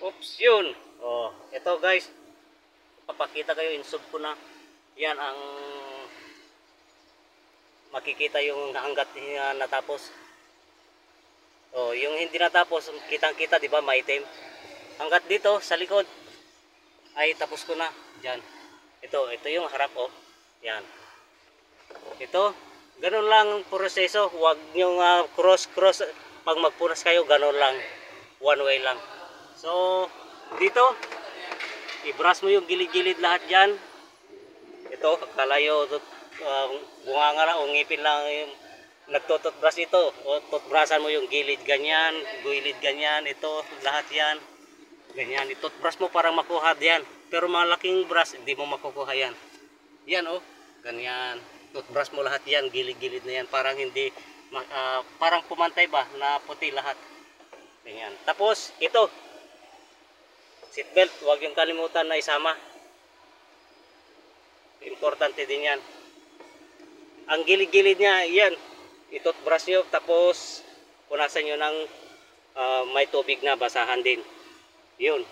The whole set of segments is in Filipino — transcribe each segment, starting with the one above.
Oops, yun. Oh, ito guys. Papakita kayo, insub ko na. Yan ang makikita yung hanggat natapos. Oh, yung hindi natapos, kitang-kita, 'di ba, maitim. Hanggat dito sa likod ay tapos ko na. Diyan. Ito yung harap oh. Yan. Ito, ganun lang ang proseso. Huwag niyo cross pag magpunas kayo, ganun lang. One way lang. So, dito i-brush mo yung gilid-gilid lahat diyan. Ito, kalayo bunganga lang o ngipin lang yung nagtututbrush ito. O tutbrushan mo yung gilid ganyan, gilid ganyan, ito lahat yan. Ganyan, itutbrush mo para makuha diyan. Pero malaking brush, hindi mo makukuha yan. Yan oh, ganyan. Toothbrush mo lahat yan, gilid-gilid na yan. Parang hindi, parang pumantay ba na puti lahat. Ganyan. Tapos, ito. Seatbelt, huwag yung kalimutan na isama. Importante din yan. Ang gilid-gilid niya, yan. I-toothbrush nyo, tapos punasan nyo ng may tubig na basahan din. Yun.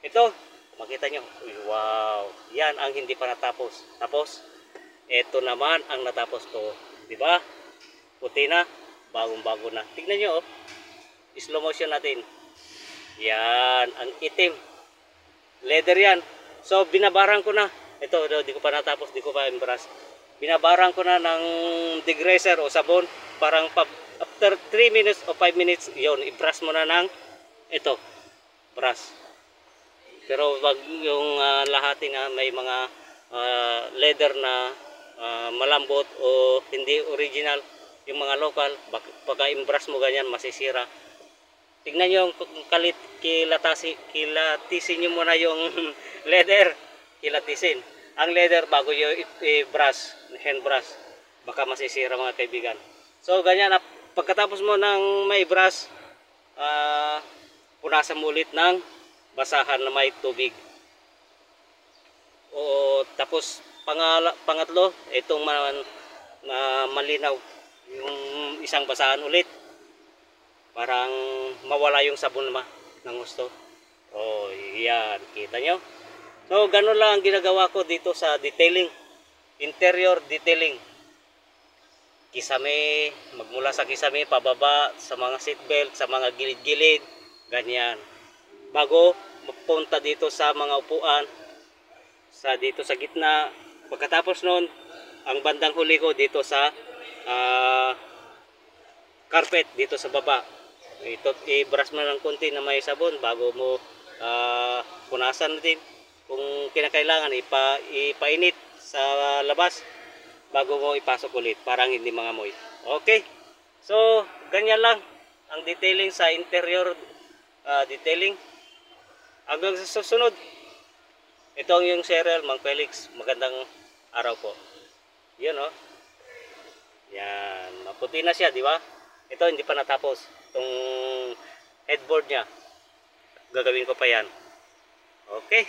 Ito, makita nyo. Uy, wow. Yan ang hindi pa natapos. Tapos, ito naman ang natapos ko. Diba? Puti na. Bagong-bago na. Tignan nyo, oh. Slow motion natin. Yan. Ang itim. Leather yan. So, binabarang ko na. Ito, di ko pa natapos. Di ko pa embrush. Binabarang ko na ng degreaser o sabon. Parang after 3 minutes o 5 minutes, yun, i-brush mo na ng ito. Brush. Pero wag yung lahati na may mga leather na malambot o hindi original, yung mga local, pagka i-brush mo ganyan masisira. Tingnan nyo yung kilatisin nyo muna yung leather, kilatisin ang leather bago yung i-brush, hand brush, baka masisira mga kaibigan. So ganyan, pagkatapos mo ng may brush, punasan mo ulit ng basahan na may tubig. O tapos pangatlo, itong malinaw yung isang basahan ulit. Parang mawala yung sabon ng gusto. Oh, yan, kita nyo. So ganun lang ang ginagawa ko dito sa detailing, interior detailing. Kisame, magmula sa kisame pababa sa mga seatbelt, sa mga gilid-gilid, ganyan. Bago mapunta dito sa mga upuan, dito sa gitna. Pagkatapos noon, ang bandang huli ko dito sa carpet, dito sa baba. I-brush mo ng konti na may sabon bago mo punasan din. Kung kinakailangan, ipainit sa labas bago mo ipasok ulit, parang hindi mangamoy. Okay, so ganyan lang ang detailing sa interior detailing. Hanggang sa susunod, ito ang yung serial, Mang Felix. Magandang araw po. Yun oh. Yan, maputi na siya, di ba? Ito hindi pa natapos. Itong headboard niya, gagawin ko pa yan. Okay.